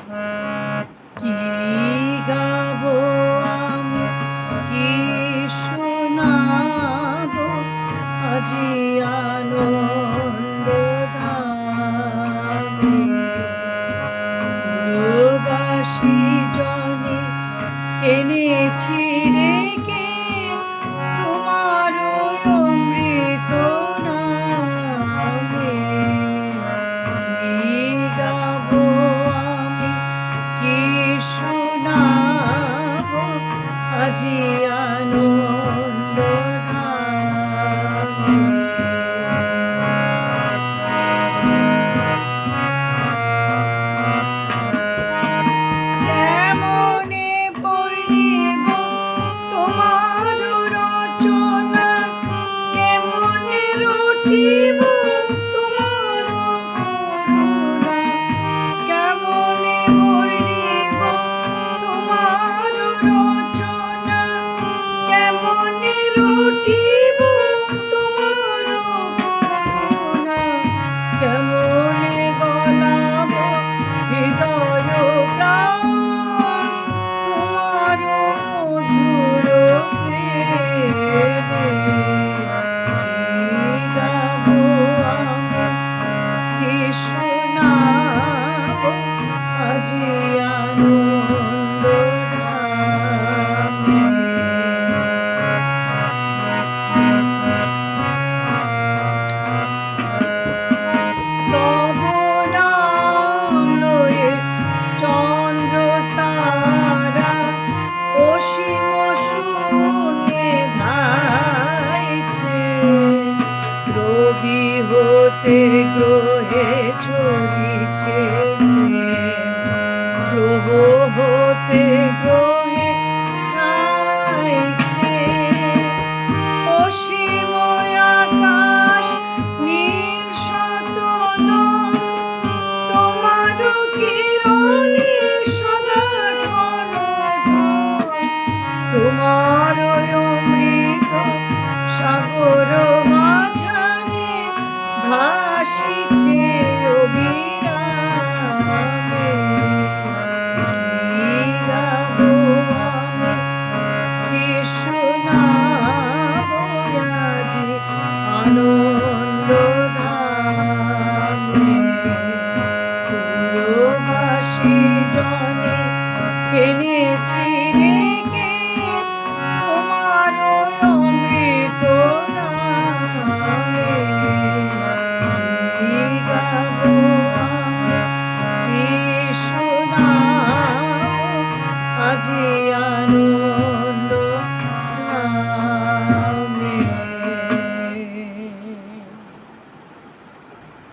কি গাবো আমি, কি শোনাবো আজি আনন্দ ধামে। পুরবাসী জনে এনেছি ডেকে তোমার অমৃত নামে। কি গাবো আমি, কি শোনাবো আজি আনন্দ ধামে। কেমনে বর্ণিব তোমার রচনা, কেমনে রটিব তোমার করুণা। কেমনে বর্ণিব তোমার রচনা, কেমনে রটিব তোমার করুণা। কেমনে গলাব হৃদয় প্রাণ তোমার মধুর প্রেমে। কি গাবো আমি, কি শোনাবো আজি আনন্দ ধামে। তব নাম লয়ে চন্দ্র তারা অসীম শূন্যে ধাইছে। রবি হতে গ্রহে চলিছে প্রেম, গ্রহ হতে গ্রহে ছাইছে। অসীম আকাশ নীল শতদল, তোমার কিরণে সদা ঢল ঢল। তোমার অমৃত সাগর মাঝারে ভাসিছে অবিরামে। কি গাবো আমি, কি শোনাবো আজি আনন্দ ধামে। পুরবাসী জনে এনেছি